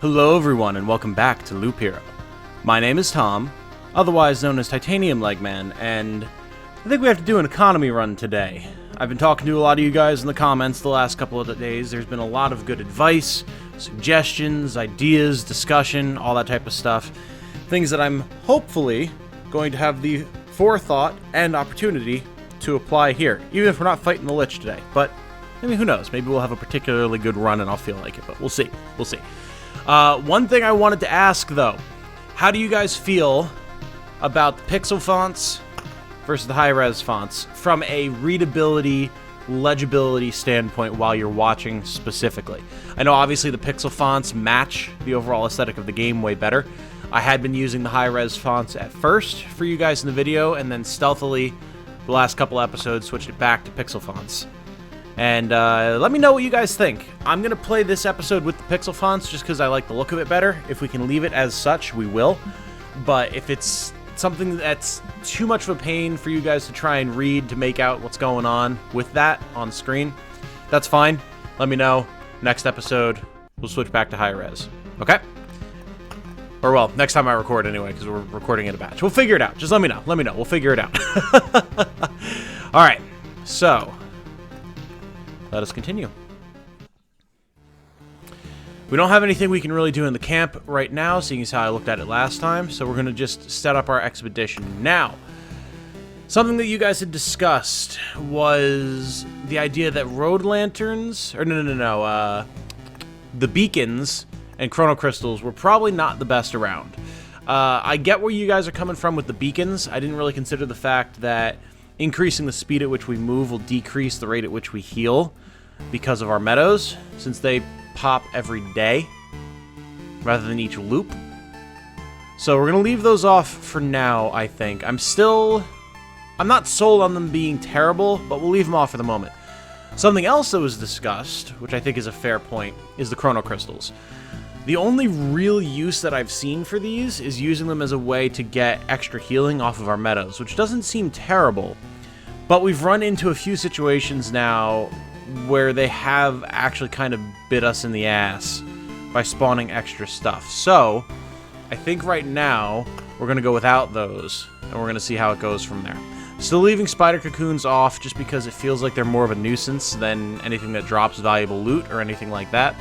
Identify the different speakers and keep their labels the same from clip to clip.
Speaker 1: Hello everyone and welcome back to Loop Hero. My name is Tom, otherwise known as Titanium Legman, and I think we have to do an economy run today. I've been talking to a lot of you guys in the comments the last couple of days. There's been a lot of good advice, suggestions, ideas, discussion, all that type of stuff. Things that I'm hopefully going to have the forethought and opportunity to apply here, even if we're not fighting the Lich today. But, I mean, who knows? Maybe we'll have a particularly good run and I'll feel like it, but we'll see. We'll see. One thing I wanted to ask, though, how do you guys feel about the pixel fonts versus the high-res fonts from a readability, legibility standpoint while you're watching specifically? I know obviously the pixel fonts match the overall aesthetic of the game way better. I had been using the high-res fonts at first for you guys in the video, and then stealthily, the last couple episodes, switched it back to pixel fonts. And let me know what you guys think. I'm going to play this episode with the pixel fonts just because I like the look of it better. If we can leave it as such, we will. But if it's something that's too much of a pain for you guys to try and read to make out what's going on with that on screen, that's fine. Let me know. Next episode, we'll switch back to high res. Okay? Or, well, next time I record anyway, because we're recording in a batch. We'll figure it out. Just let me know. Let me know. We'll figure it out. All right. So, let us continue. We don't have anything we can really do in the camp right now, seeing as how I looked at it last time, so we're going to just set up our expedition. Now, something that you guys had discussed was the idea that road lanterns, or the beacons and chrono crystals were probably not the best around. I get where you guys are coming from with the beacons. I didn't really consider the fact that increasing the speed at which we move will decrease the rate at which we heal because of our meadows, since they pop every day rather than each loop. So we're going to leave those off for now, I think. I'm not sold on them being terrible, but we'll leave them off for the moment. Something else that was discussed, which I think is a fair point, is the chrono crystals. The only real use that I've seen for these is using them as a way to get extra healing off of our meadows, which doesn't seem terrible, but we've run into a few situations now where they have actually kind of bit us in the ass by spawning extra stuff. So, I think right now, we're going to go without those, and we're going to see how it goes from there. Still leaving spider cocoons off just because it feels like they're more of a nuisance than anything that drops valuable loot or anything like that.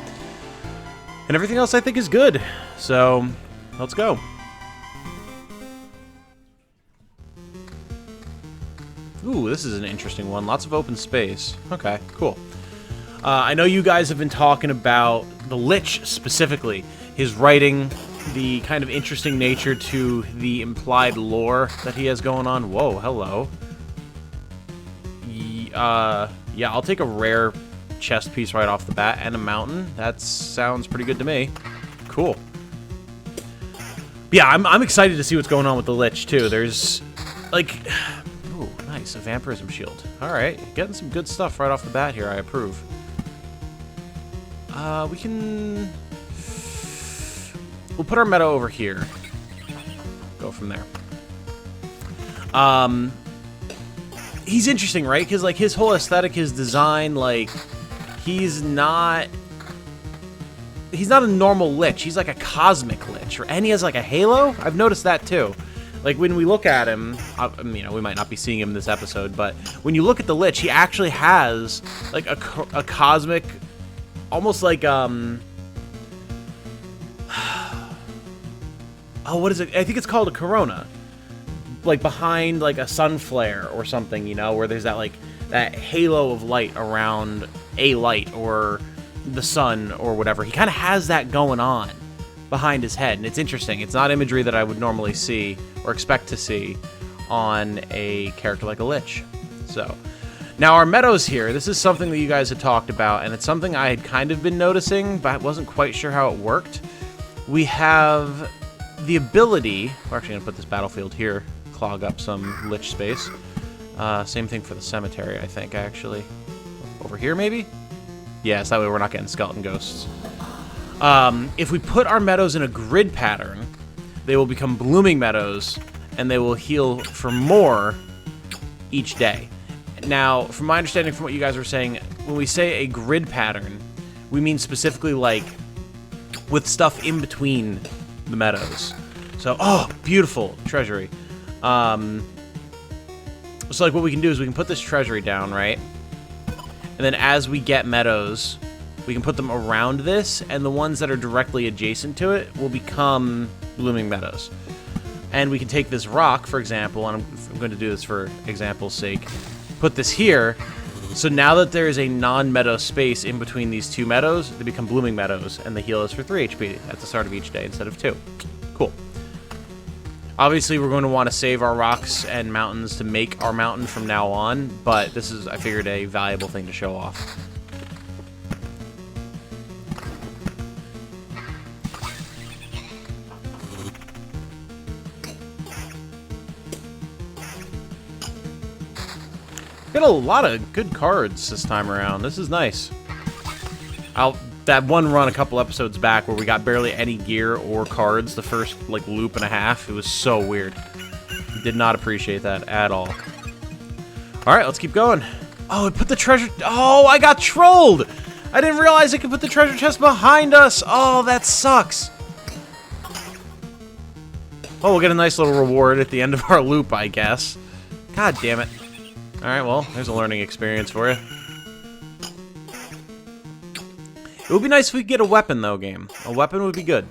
Speaker 1: And everything else I think is good. So, let's go. Ooh, this is an interesting one. Lots of open space. Okay, cool. I know you guys have been talking about the Lich specifically. His writing, the kind of interesting nature to the implied lore that he has going on. Whoa, hello. Yeah, I'll take a rare chest piece right off the bat and a mountain. That sounds pretty good to me. Cool. Yeah, I'm excited to see what's going on with the Lich too. There's like, ooh, nice, a vampirism shield. All right, getting some good stuff right off the bat here. I approve. We'll put our meadow over here. Go from there. He's interesting, right? Because like his whole aesthetic, his design, like he's not a normal Lich. He's like a cosmic Lich, and he has like a halo. I've noticed that too. Like when we look at him, you know, we might not be seeing him in this episode, but when you look at the Lich, he actually has like a cosmic, almost like oh, what is it? I think it's called a corona. Like behind like a sun flare or something, you know, where there's that like that halo of light around a light or the sun or whatever. He kind of has that going on behind his head, and it's interesting. It's not imagery that I would normally see or expect to see on a character like a Lich. So, now our meadows here, this is something that you guys had talked about, and it's something I had kind of been noticing, but I wasn't quite sure how it worked. We have the ability, we're actually going to put this battlefield here, clog up some Lich space. Same thing for the cemetery, I think, actually. Over here, maybe? Yes, that way we're not getting skeleton ghosts. If we put our meadows in a grid pattern, they will become blooming meadows, and they will heal for more each day. Now, from my understanding from what you guys were saying, when we say a grid pattern, we mean specifically like with stuff in between the meadows. So, oh, beautiful treasury. So like what we can do is we can put this treasury down, right? And then as we get meadows, we can put them around this, and the ones that are directly adjacent to it will become blooming meadows. And we can take this rock, for example, and I'm going to do this for example's sake, put this here. So now that there is a non-meadow space in between these two meadows, they become blooming meadows, and the heal is for 3 HP at the start of each day instead of 2. Cool. Obviously, we're going to want to save our rocks and mountains to make our mountain from now on, but this is, I figured, a valuable thing to show off. Got a lot of good cards this time around. This is nice. That one run a couple episodes back where we got barely any gear or cards the first, like, loop and a half, it was so weird. Did not appreciate that at all. Alright, let's keep going. Oh, it put the treasure... Oh, I got trolled! I didn't realize it could put the treasure chest behind us! Oh, that sucks! Oh, we'll get a nice little reward at the end of our loop, I guess. God damn it. Alright, well, there's a learning experience for you. It would be nice if we could get a weapon, though, game. A weapon would be good.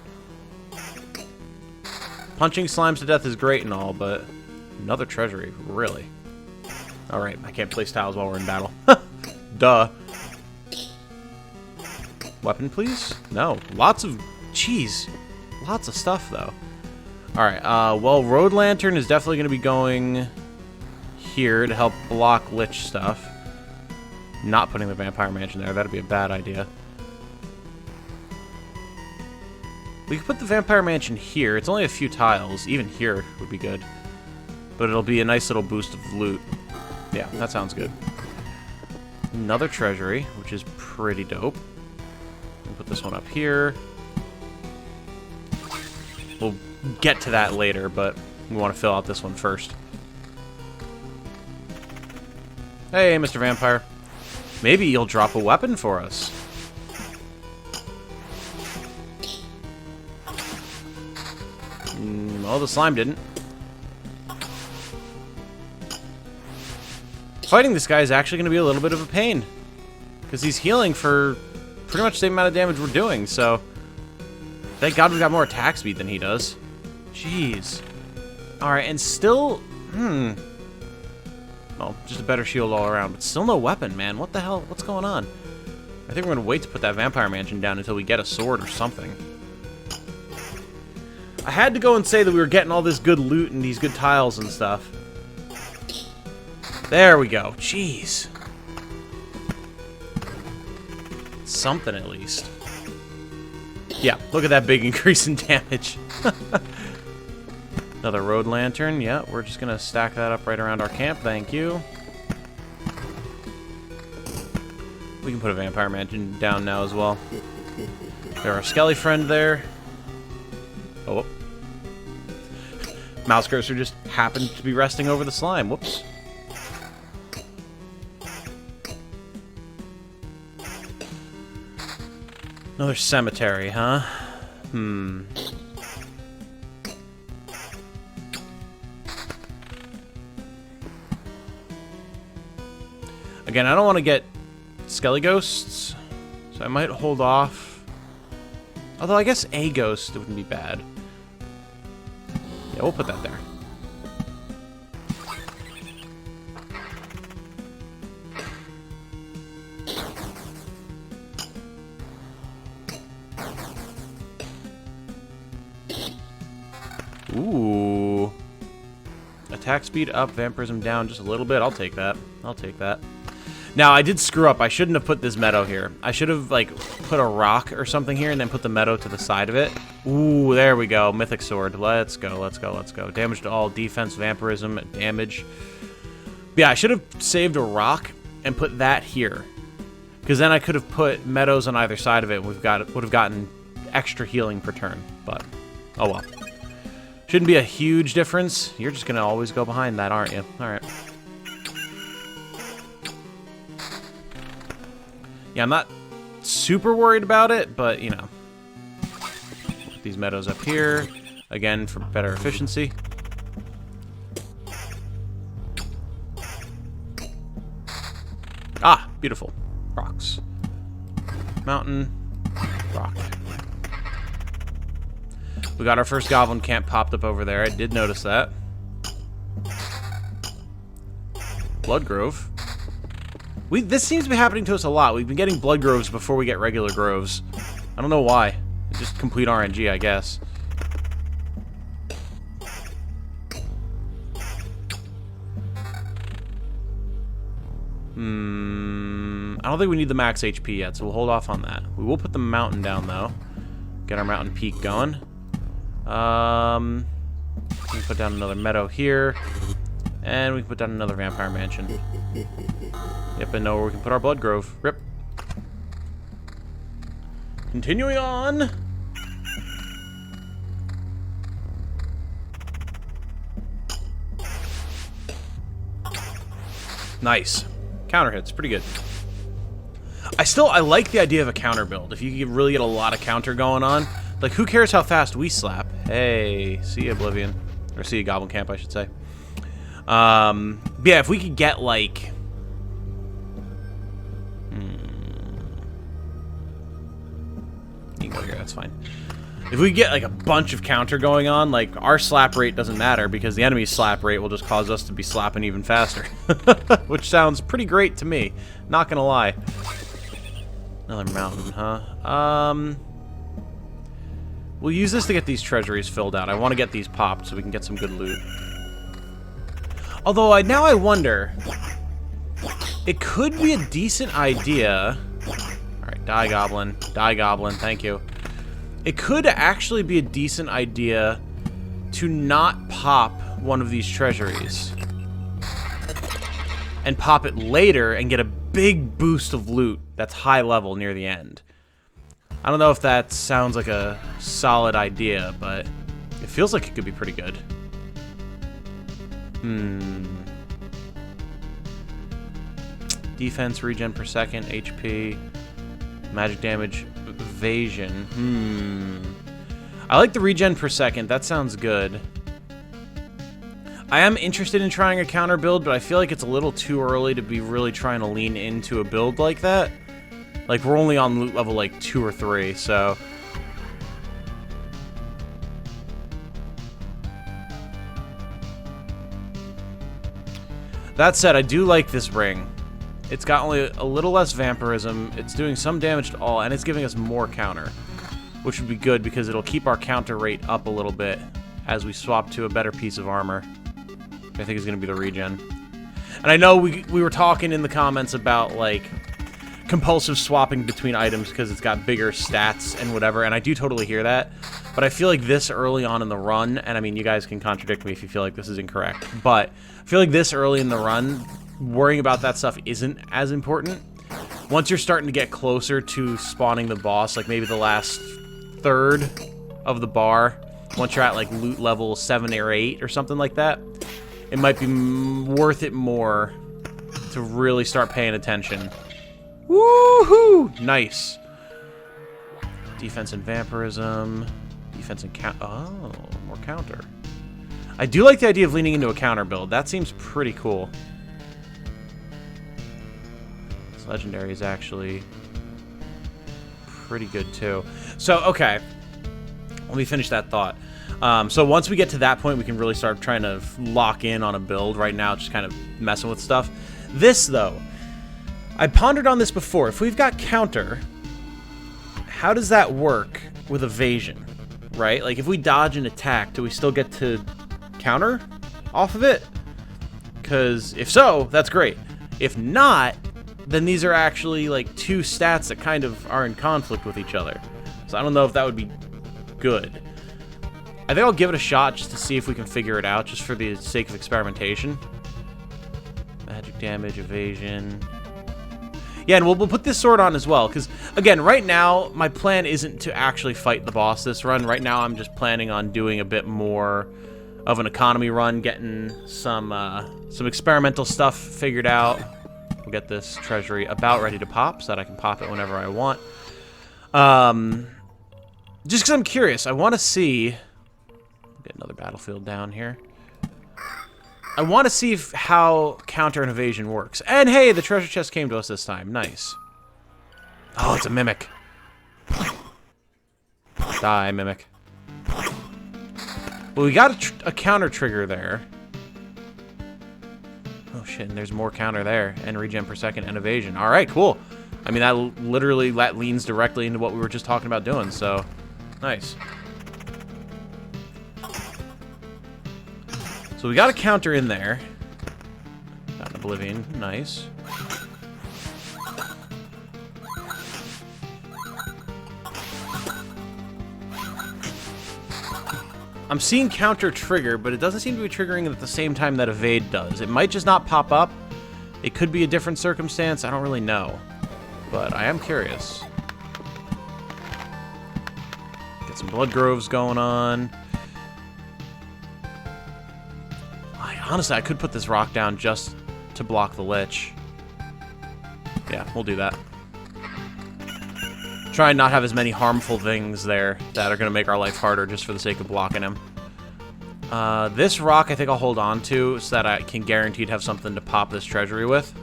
Speaker 1: Punching slimes to death is great and all, but another treasury, really? Alright, I can't place tiles while we're in battle. Duh. Weapon, please? No. Lots of... Jeez. Lots of stuff, though. Alright, well, Road Lantern is definitely going to be going here to help block Lich stuff. Not putting the Vampire Mansion there. That'd be a bad idea. We could put the Vampire Mansion here. It's only a few tiles. Even here would be good. But it'll be a nice little boost of loot. Yeah, that sounds good. Another treasury, which is pretty dope. We'll put this one up here. We'll get to that later, but we want to fill out this one first. Hey, Mr. Vampire. Maybe you'll drop a weapon for us. Well, the slime didn't. Fighting this guy is actually going to be a little bit of a pain. Because he's healing for pretty much the same amount of damage we're doing, so... Thank God we got more attack speed than he does. Jeez. Alright, and still... Well, just a better shield all around, but still no weapon, man. What the hell? What's going on? I think we're going to wait to put that Vampire Mansion down until we get a sword or something. I had to go and say that we were getting all this good loot and these good tiles and stuff. There we go. Jeez. Something at least. Yeah, look at that big increase in damage. Another Road Lantern. Yeah, we're just going to stack that up right around our camp. Thank you. We can put a Vampire Mansion down now as well. There's our Skelly friend there. Oh, mouse cursor just happened to be resting over the slime. Whoops. Another cemetery, huh? Again, I don't want to get Skelly Ghosts, so I might hold off. Although I guess a ghost wouldn't be bad. Yeah, we'll put that there. Ooh. Attack speed up, vampirism down just a little bit. I'll take that. I'll take that. Now, I did screw up. I shouldn't have put this meadow here. I should have, like, put a rock or something here and then put the meadow to the side of it. Ooh, there we go. Mythic Sword. Let's go, let's go, let's go. Damage to all, defense, vampirism, damage. Yeah, I should have saved a rock and put that here. Because then I could have put meadows on either side of it and would have gotten extra healing per turn. But, oh well. Shouldn't be a huge difference. You're just going to always go behind that, aren't you? Alright. Yeah, I'm not super worried about it, but, you know. these meadows up here, again, for better efficiency. Ah, beautiful. Rocks. Mountain. Rock. We got our first goblin camp popped up over there. I did notice that. Blood Grove. This seems to be happening to us a lot. We've been getting blood groves before we get regular groves. I don't know why. It's just complete RNG, I guess. I don't think we need the max HP yet, so we'll hold off on that. We will put the mountain down, though. Get our mountain peak going. We can put down another meadow here. And we can put down another vampire mansion. Yep, and know where we can put our blood grove. Rip. Continuing on. Nice. Counter hits, pretty good. I like the idea of a counter build. If you can really get a lot of counter going on. Like, who cares how fast we slap? Hey, see you, Oblivion. Or see you, Goblin Camp, I should say. Yeah, if we could get, like... You can go here, that's fine. If we get, like, a bunch of counter going on, like, our slap rate doesn't matter because the enemy's slap rate will just cause us to be slapping even faster. Which sounds pretty great to me. Not gonna lie. Another mountain, huh? We'll use this to get these treasuries filled out. I want to get these popped so we can get some good loot. Although, now I wonder... It could be a decent idea... Alright, die goblin. Die goblin, thank you. It could actually be a decent idea to not pop one of these treasuries. And pop it later and get a big boost of loot that's high level near the end. I don't know if that sounds like a solid idea, but it feels like it could be pretty good. Defense, regen per second, HP, magic damage, evasion. I like the regen per second. That sounds good. I am interested in trying a counter build, but I feel like it's a little too early to be really trying to lean into a build like that. Like, we're only on loot level, like, 2 or 3, so... That said, I do like this ring. It's got only a little less vampirism, it's doing some damage to all, and it's giving us more counter. Which would be good, because it'll keep our counter rate up a little bit as we swap to a better piece of armor. I think is going to be the regen. And I know we were talking in the comments about, like, compulsive swapping between items because it's got bigger stats and whatever, and I do totally hear that. But I feel like this early on in the run, and I mean, you guys can contradict me if you feel like this is incorrect, but I feel like this early in the run, worrying about that stuff isn't as important. Once you're starting to get closer to spawning the boss, like maybe the last third of the bar, once you're at, like, loot level 7 or 8 or something like that, it might be worth it more to really start paying attention. Woohoo! Nice. Defense and vampirism. Defense and oh, more counter. I do like the idea of leaning into a counter build. That seems pretty cool. This legendary is actually pretty good too. So, okay. Let me finish that thought. So once we get to that point, we can really start trying to lock in on a build. Right now, just kind of messing with stuff. This, though, I pondered on this before. If we've got counter, how does that work with evasion, right? Like, if we dodge an attack, do we still get to counter off of it? Because if so, that's great. If not, then these are actually, like, two stats that kind of are in conflict with each other. So I don't know if that would be good. I think I'll give it a shot just to see if we can figure it out, just for the sake of experimentation. Magic damage, evasion. Yeah, and we'll put this sword on as well, because, again, right now, my plan isn't to actually fight the boss this run. Right now, I'm just planning on doing a bit more of an economy run, getting some experimental stuff figured out. We'll get this treasury about ready to pop, so that I can pop it whenever I want. Just because I'm curious, I want to see... Get another battlefield down here. I want to see how counter and evasion works. And hey, the treasure chest came to us this time. Nice. Oh, it's a mimic. Die, mimic. Well, we got a counter trigger there. Oh shit, and there's more counter there. And regen per second and evasion. Alright, cool. I mean, that literally leans directly into what we were just talking about doing, so... Nice. So we got a counter in there. Got an Oblivion. Nice. I'm seeing counter trigger, but it doesn't seem to be triggering at the same time that evade does. It might just not pop up. It could be a different circumstance. I don't really know. But I am curious. Get some blood groves going on. Honestly, I could put this rock down just to block the Lich. Yeah, we'll do that. Try and not have as many harmful things there that are going to make our life harder just for the sake of blocking him. This rock I think I'll hold on to so that I can guaranteed have something to pop this treasury with.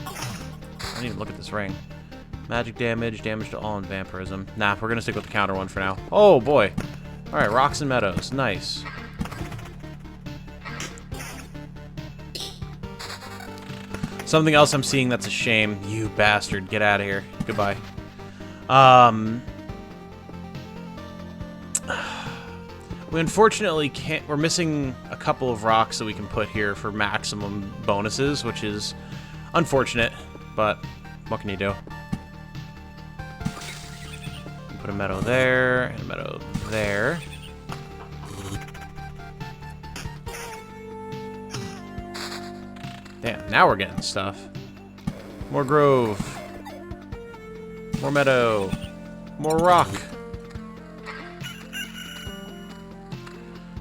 Speaker 1: I didn't even look at this ring. Magic damage, damage to all, and vampirism. Nah, we're going to stick with the counter one for now. Oh, boy. Alright, rocks and meadows. Nice. Something else I'm seeing that's a shame. You bastard. Get out of here. Goodbye. We unfortunately can't... We're missing a couple of rocks that we can put here for maximum bonuses, which is unfortunate, but what can you do? Put a meadow there, and a meadow there. Damn, now we're getting stuff. More grove. More meadow. More rock.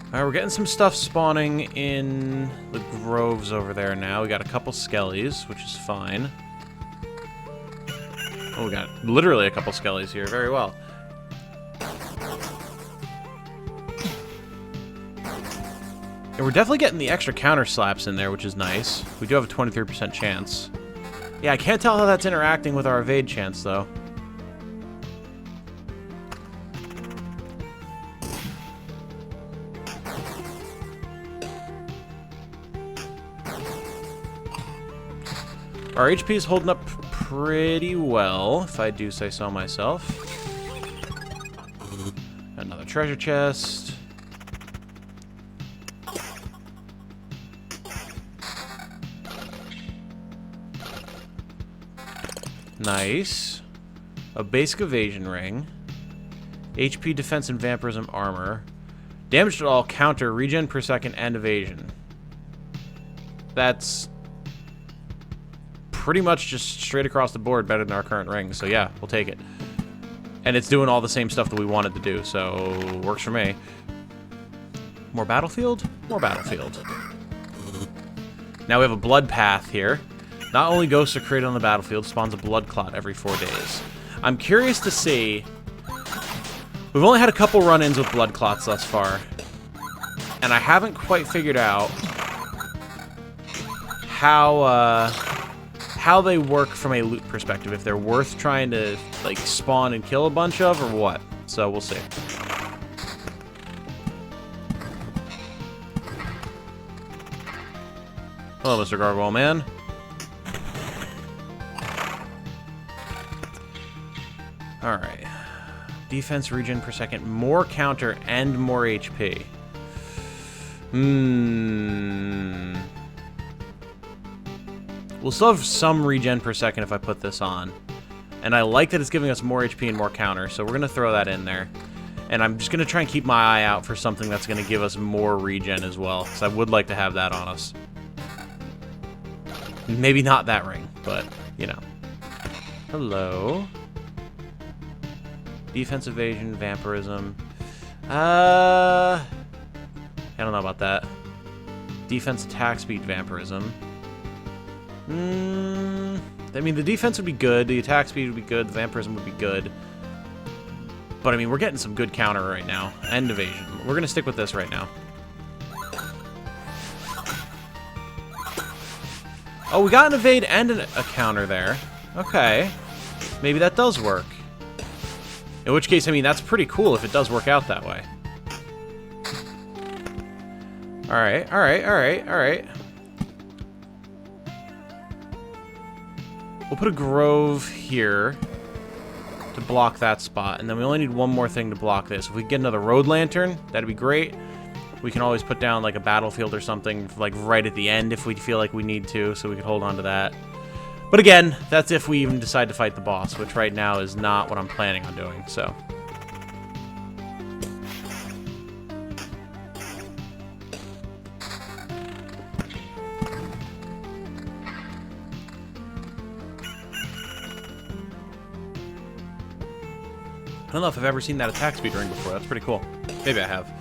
Speaker 1: Alright, we're getting some stuff spawning in the groves over there now. We got a couple skellies, which is fine. Oh, we got literally a couple skellies here. Very well. And we're definitely getting the extra counter slaps in there, which is nice. We do have a 23% chance. Yeah, I can't tell how that's interacting with our evade chance, though. Our HP is holding up pretty well, if I do say so myself. Another treasure chest. Nice. A basic evasion ring. HP, defense, and vampirism armor. Damage to all, counter, regen per second, and evasion. That's pretty much just straight across the board better than our current ring, so yeah, we'll take it. And it's doing all the same stuff that we wanted to do, so works for me. More battlefield? More battlefield. Now we have a blood path here. Not only ghosts are created on the battlefield, spawns a blood clot every 4 days. I'm curious to see... We've only had a couple run-ins with blood clots thus far. And I haven't quite figured out how they work from a loot perspective. If they're worth trying to, like, spawn and kill a bunch of, or what. So, we'll see. Hello, Mr. Gargoyle Man. Alright. Defense, regen per second, more counter, and more HP. We'll still have some regen per second if I put this on. And I like that it's giving us more HP and more counter, so we're going to throw that in there. And I'm just going to try and keep my eye out for something that's going to give us more regen as well, because I would like to have that on us. Maybe not that ring, but, you know. Hello. Defense, evasion, vampirism. I don't know about that. Defense, attack speed, vampirism. I mean, the defense would be good, the attack speed would be good, the vampirism would be good. But, I mean, we're getting some good counter right now. And evasion. We're going to stick with this right now. Oh, we got an evade and a counter there. Okay. Maybe that does work. In which case, I mean, that's pretty cool if it does work out that way. Alright, alright, alright, alright. We'll put a grove here to block that spot, and then we only need one more thing to block this. If we get another road lantern, that'd be great. We can always put down like a battlefield or something like right at the end if we feel like we need to, so we could hold on to that. But again, that's if we even decide to fight the boss, which right now is not what I'm planning on doing, so. I don't know if I've ever seen that attack speed ring before. That's pretty cool. Maybe I have.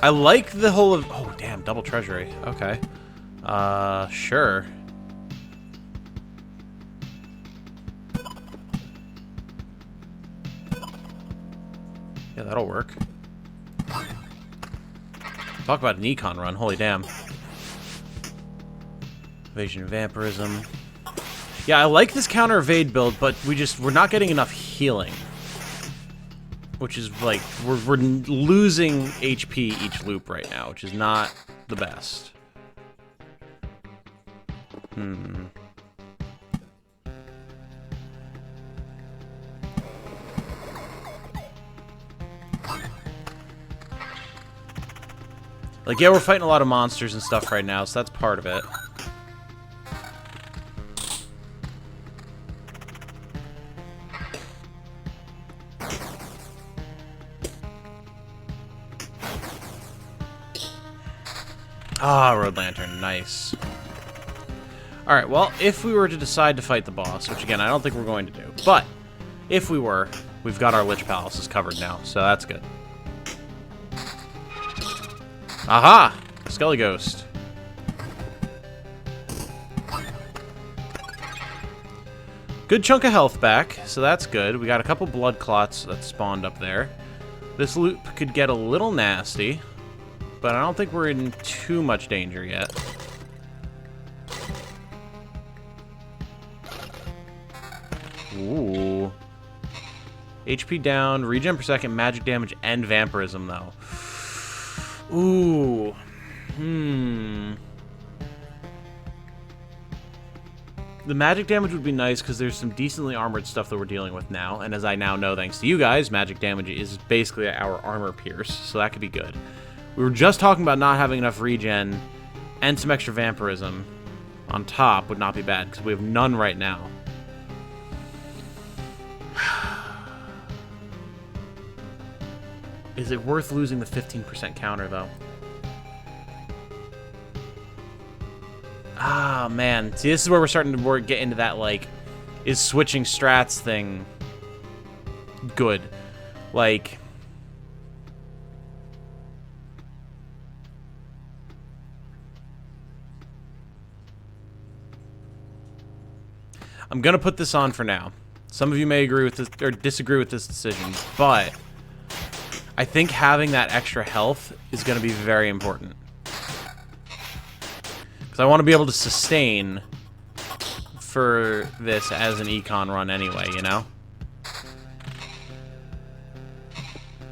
Speaker 1: I like the whole of... Oh, damn. Double treasury. Okay. Sure. Yeah, that'll work. Talk about an Econ run. Holy damn. Evasion and vampirism. Yeah, I like this counter evade build, but we're not getting enough healing. Which is like, we're losing HP each loop right now, which is not the best. Like, yeah, we're fighting a lot of monsters and stuff right now, so that's part of it. Ah, Road Lantern, nice. Alright, well, if we were to decide to fight the boss, which again, I don't think we're going to do, but if we were, we've got our Lich Palaces covered now, so that's good. Aha! Skelly Ghost. Good chunk of health back, so that's good. We got a couple blood clots that spawned up there. This loop could get a little nasty. But I don't think we're in too much danger yet. Ooh. HP down, regen per second, magic damage, and vampirism, though. Ooh. The magic damage would be nice because there's some decently armored stuff that we're dealing with now. And as I now know, thanks to you guys, magic damage is basically our armor pierce. So that could be good. We were just talking about not having enough regen and some extra vampirism on top would not be bad because we have none right now. Is it worth losing the 15% counter, though? Ah, man. See, this is where we're starting to get into that, like, is switching strats thing good? Like... I'm going to put this on for now. Some of you may agree with this or disagree with this decision, but I think having that extra health is going to be very important. Because I want to be able to sustain for this as an Econ run anyway, you know?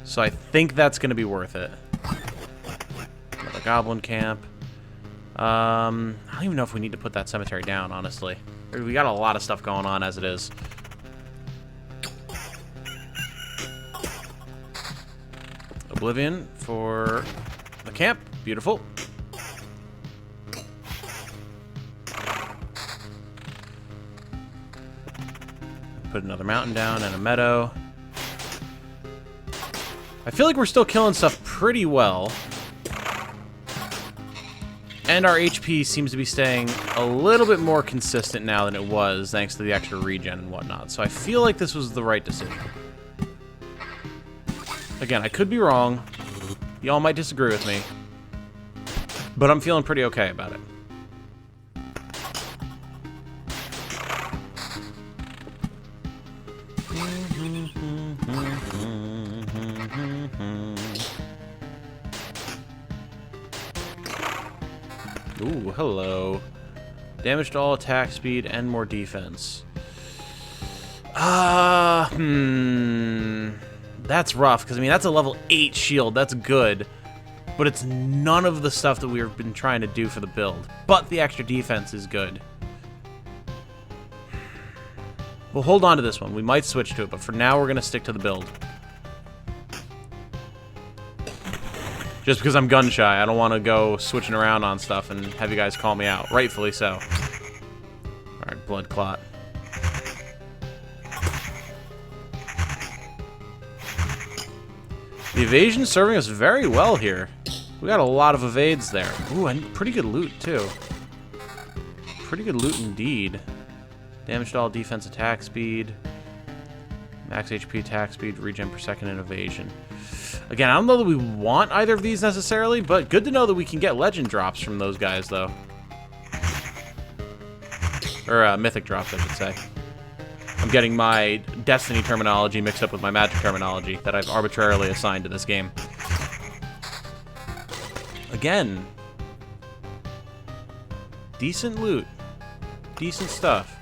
Speaker 1: So I think that's going to be worth it. Another goblin camp. I don't even know if we need to put that cemetery down, honestly. We got a lot of stuff going on as it is. Oblivion for the camp. Beautiful. Put another mountain down and a meadow. I feel like we're still killing stuff pretty well. And our HP seems to be staying a little bit more consistent now than it was, thanks to the extra regen and whatnot. So I feel like this was the right decision. Again, I could be wrong. Y'all might disagree with me. But I'm feeling pretty okay about it. hello. Damage to all attack speed and more defense. That's rough, because, I mean, that's a level 8 shield. That's good. But it's none of the stuff that we've been trying to do for the build. But the extra defense is good. We'll hold on to this one. We might switch to it, but for now we're going to stick to the build. Just because I'm gun shy, I don't want to go switching around on stuff and have you guys call me out. Rightfully so. Alright, blood clot. The evasion's serving us very well here. We got a lot of evades there. Ooh, and pretty good loot, too. Pretty good loot indeed. Damage to all defense attack speed. Max HP attack speed, regen per second, and evasion. Again, I don't know that we want either of these necessarily, but good to know that we can get legend drops from those guys, though. Or mythic drops, I should say. I'm getting my Destiny terminology mixed up with my Magic terminology that I've arbitrarily assigned to this game. Again, decent loot. Decent stuff.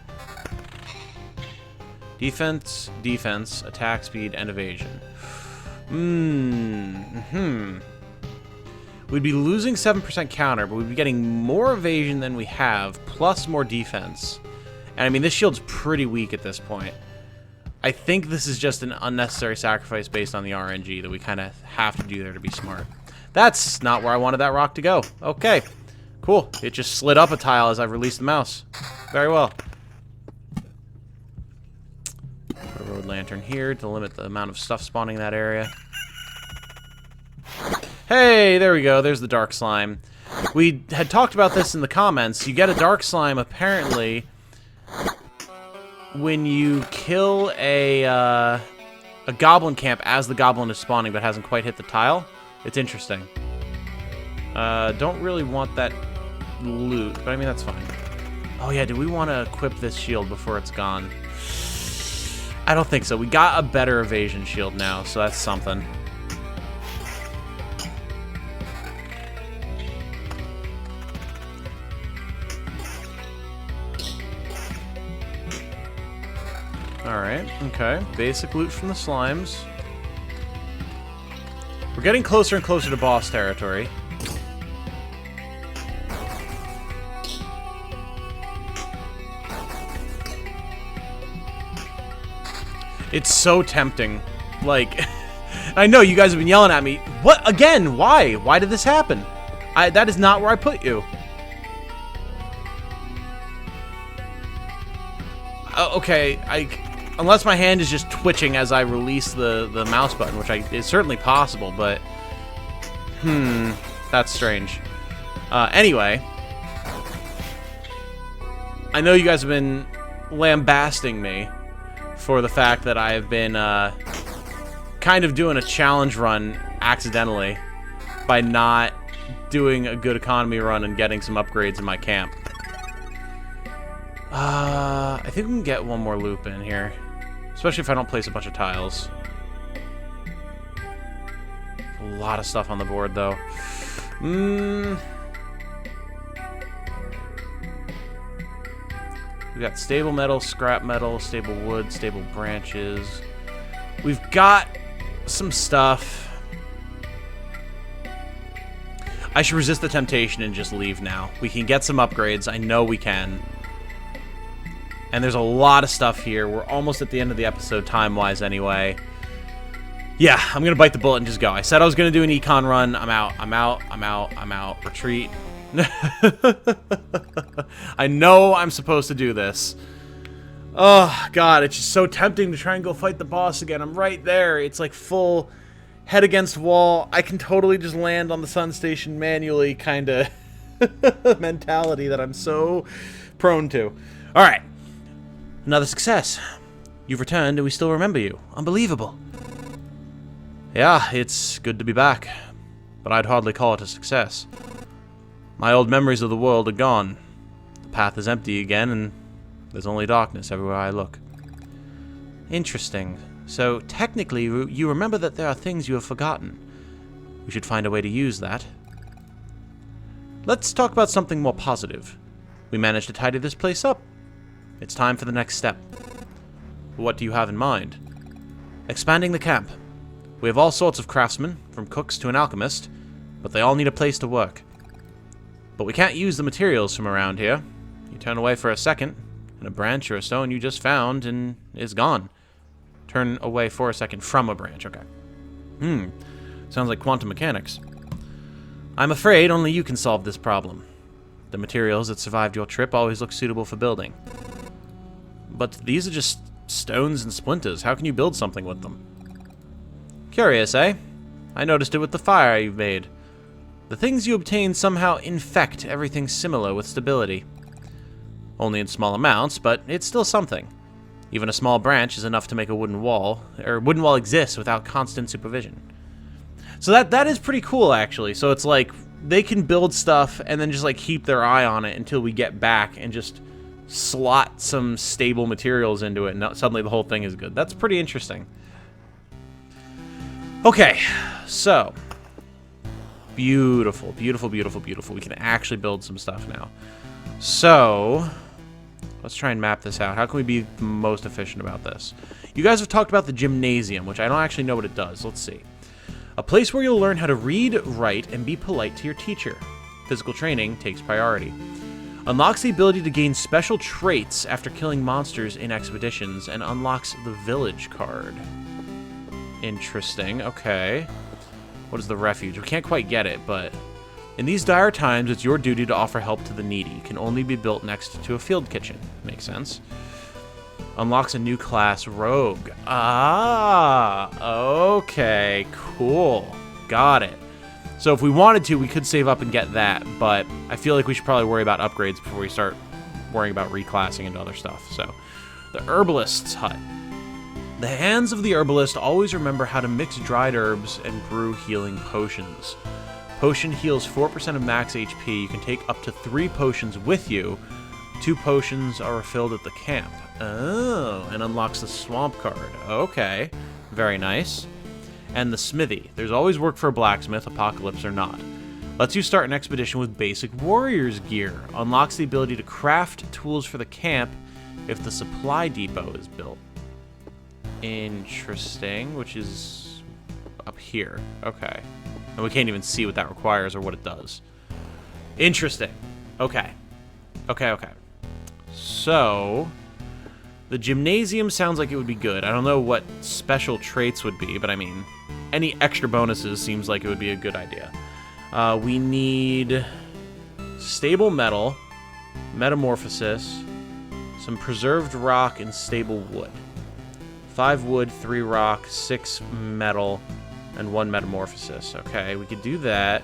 Speaker 1: Defense, defense, attack speed, and evasion. We'd be losing 7% counter, but we'd be getting more evasion than we have, plus more defense. And I mean, this shield's pretty weak at this point. I think this is just an unnecessary sacrifice based on the RNG that we kind of have to do there to be smart. That's not where I wanted that rock to go. Okay, cool. It just slid up a tile as I released the mouse. Very well. Put a road lantern here to limit the amount of stuff spawning in that area. Hey, there we go. There's the dark slime. We had talked about this in the comments. You get a dark slime, apparently, when you kill a goblin camp as the goblin is spawning but hasn't quite hit the tile. It's interesting. Don't really want that loot, but I mean, that's fine. Oh yeah, do we want to equip this shield before it's gone? I don't think so. We got a better evasion shield now, so that's something. Alright, okay. Basic loot from the slimes. We're getting closer and closer to boss territory. It's so tempting. Like, I know you guys have been yelling at me. What? Again? Why? Why did this happen? That is not where I put you. Okay, unless my hand is just twitching as I release the mouse button, which is certainly possible, but... that's strange. Anyway. I know you guys have been lambasting me for the fact that I have been kind of doing a challenge run accidentally by not doing a good economy run and getting some upgrades in my camp. I think we can get one more loop in here. Especially if I don't place a bunch of tiles. A lot of stuff on the board, though. We got stable metal, scrap metal, stable wood, stable branches. We've got some stuff. I should resist the temptation and just leave now. We can get some upgrades. I know we can. And there's a lot of stuff here. We're almost at the end of the episode, time-wise anyway. Yeah, I'm going to bite the bullet and just go. I said I was going to do an econ run. I'm out. I'm out. I'm out. I'm out. Retreat. I know I'm supposed to do this. Oh, God, it's just so tempting to try and go fight the boss again. I'm right there. It's like full head against wall. I can totally just land on the sun station manually kind of mentality that I'm so prone to. All right. Another success. You've returned and we still remember you. Unbelievable. Yeah, it's good to be back, but I'd hardly call it a success. My old memories of the world are gone. The path is empty again, and there's only darkness everywhere I look. Interesting. So, technically, you remember that there are things you have forgotten. We should find a way to use that. let's talk about something more positive. We managed to tidy this place up. It's time for the next step. What do you have in mind? Expanding the camp. We have all sorts of craftsmen, from cooks to an alchemist, but they all need a place to work. But we can't use the materials from around here. You turn away for a second, and a branch or a stone you just found and is gone. Turn away for a second from a branch, okay. Sounds like quantum mechanics. I'm afraid only you can solve this problem. The materials that survived your trip always look suitable for building. But these are just stones and splinters. How can you build something with them? Curious, eh? I noticed it with the fire you've made. The things you obtain somehow infect everything similar with stability. Only in small amounts, but it's still something. Even a small branch is enough to make a wooden wall, or wooden wall exists without constant supervision. So that is pretty cool, actually. So it's like, they can build stuff and then just like keep their eye on it until we get back and just slot some stable materials into it, and suddenly the whole thing is good. That's pretty interesting. Okay, so beautiful, beautiful, beautiful, beautiful. We can actually build some stuff now. So let's try and map this out. How can we be the most efficient about this? You guys have talked about the gymnasium, which I don't actually know what it does. Let's see. A place where you'll learn how to read, write, and be polite to your teacher. Physical training takes priority. Unlocks the ability to gain special traits after killing monsters in expeditions, and unlocks the village card. Interesting, okay. What is the refuge? We can't quite get it, but... In these dire times, it's your duty to offer help to the needy. Can only be built next to a field kitchen. Makes sense. Unlocks a new class, Rogue. Ah, okay, cool. Got it. So if we wanted to, we could save up and get that, but I feel like we should probably worry about upgrades before we start worrying about reclassing into other stuff. So, the Herbalist's Hut. The hands of the herbalist always remember how to mix dried herbs and brew healing potions. Potion heals 4% of max HP. You can take up to 3 potions with you. 2 potions are refilled at the camp. Oh, and unlocks the swamp card. Okay, very nice. And the smithy. There's always work for a blacksmith, apocalypse or not. Lets you start an expedition with basic warrior's gear. Unlocks the ability to craft tools for the camp if the supply depot is built. Interesting, which is up here. Okay. And we can't even see what that requires or what it does. Interesting. Okay. Okay. So, the gymnasium sounds like it would be good. I don't know what special traits would be, but I mean, any extra bonuses seems like it would be a good idea. We need stable metal, metamorphosis, some preserved rock, and stable wood. 5 wood, 3 rock, 6 metal, and 1 metamorphosis. Okay, we could do that.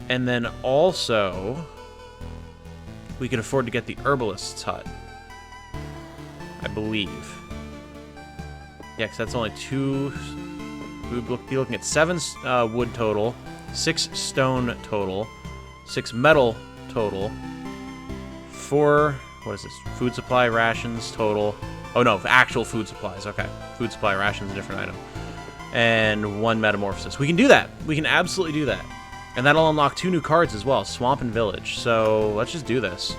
Speaker 1: And then also, we can afford to get the herbalist's hut, I believe. Yeah, because that's only 2. We would be looking at 7 wood total, 6 stone total, 6 metal total, 4, what is this, food supply rations total. Oh no, actual food supplies, okay. Food supply rations, a different item. And 1 metamorphosis. We can do that. We can absolutely do that. And that'll unlock 2 new cards as well, Swamp and Village. So let's just do this.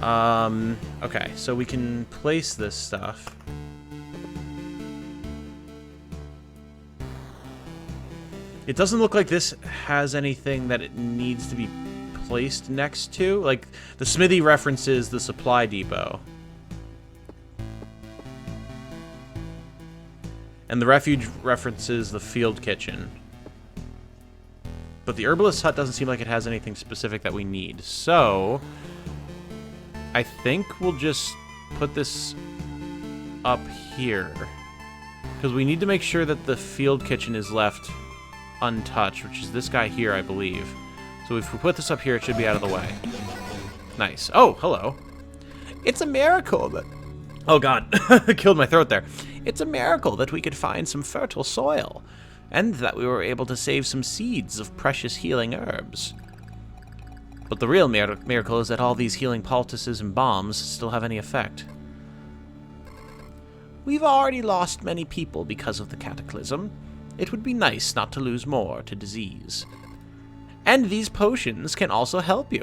Speaker 1: Okay, so we can place this stuff. It doesn't look like this has anything that it needs to be placed next to. Like, the smithy references the supply depot. And the refuge references the field kitchen. But the herbalist's hut doesn't seem like it has anything specific that we need. So, I think we'll just put this up here. Because we need to make sure that the field kitchen is left untouched, which is this guy here, I believe. So if we put this up here, it should be out of the way. Nice. Oh, hello. It's a miracle that... Oh, God. Killed my throat there. It's a miracle that we could find some fertile soil, and that we were able to save some seeds of precious healing herbs. But the real miracle is that all these healing poultices and bombs still have any effect. We've already lost many people because of the cataclysm. It would be nice not to lose more to disease. And these potions can also help you.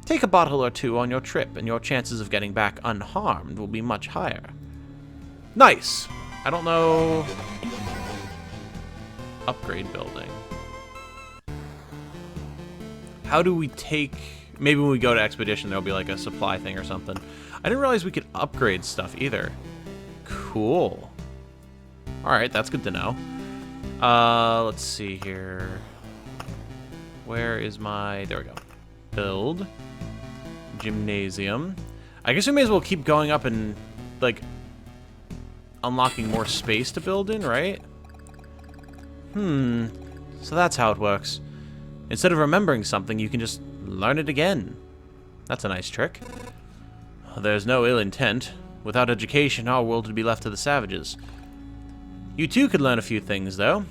Speaker 1: Take a bottle or two on your trip, and your chances of getting back unharmed will be much higher. Nice. I don't know... Upgrade building. How do we take... Maybe when we go to Expedition, there'll be like a supply thing or something. I didn't realize we could upgrade stuff either. Cool. Alright, that's good to know. Let's see here. Where is my... There we go. Build. Gymnasium. I guess we may as well keep going up and, like, unlocking more space to build in, right? So that's how it works. Instead of remembering something, you can just learn it again. That's a nice trick. There's no ill intent. Without education, our world would be left to the savages. You too could learn a few things, though.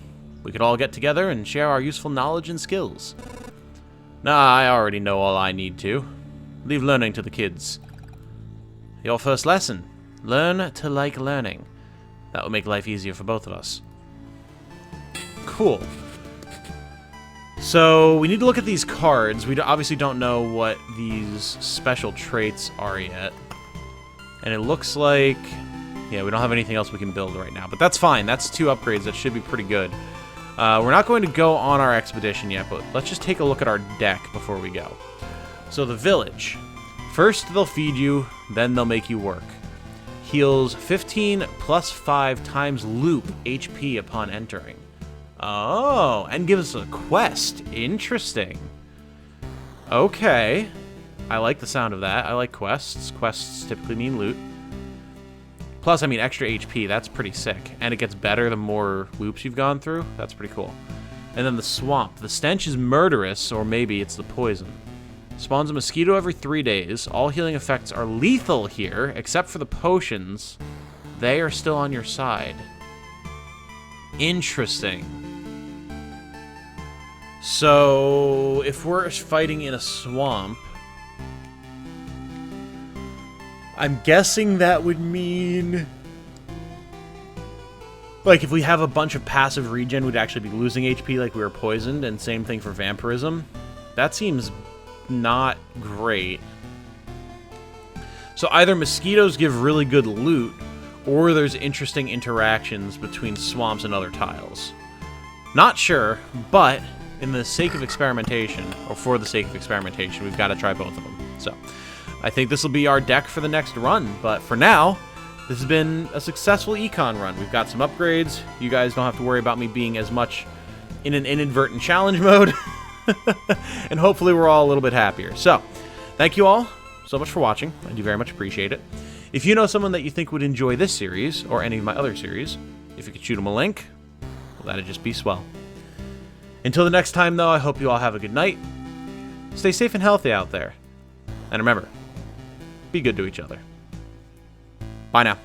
Speaker 1: We could all get together and share our useful knowledge and skills. Nah, I already know all I need to. Leave learning to the kids. Your first lesson. Learn to like learning. That will make life easier for both of us. Cool. So, we need to look at these cards. We obviously don't know what these special traits are yet. And it looks like... Yeah, we don't have anything else we can build right now. But that's fine. That's 2 upgrades. That should be pretty good. We're not going to go on our expedition yet, but let's just take a look at our deck before we go. So the village. First they'll feed you, then they'll make you work. Heals 15 plus 5 times loop HP upon entering. Oh, and gives us a quest. Interesting. Okay. I like the sound of that. I like quests. Quests typically mean loot. Plus, I mean, extra HP. That's pretty sick. And it gets better the more loops you've gone through. That's pretty cool. And then the swamp. The stench is murderous, or maybe it's the poison. Spawns a mosquito every 3 days. All healing effects are lethal here, except for the potions. They are still on your side. Interesting. So, if we're fighting in a swamp... I'm guessing that would mean... Like, if we have a bunch of passive regen, we'd actually be losing HP like we were poisoned, and same thing for vampirism. That seems not great. So either mosquitoes give really good loot, or there's interesting interactions between swamps and other tiles. Not sure, but in the sake of experimentation, or for the sake of experimentation, we've got to try both of them. So, I think this will be our deck for the next run, but for now, this has been a successful Econ run. We've got some upgrades. You guys don't have to worry about me being as much in an inadvertent challenge mode. And hopefully we're all a little bit happier. So, thank you all so much for watching. I do very much appreciate it. If you know someone that you think would enjoy this series, or any of my other series, if you could shoot them a link, well, that'd just be swell. Until the next time, though, I hope you all have a good night. Stay safe and healthy out there. And remember, be good to each other. Bye now.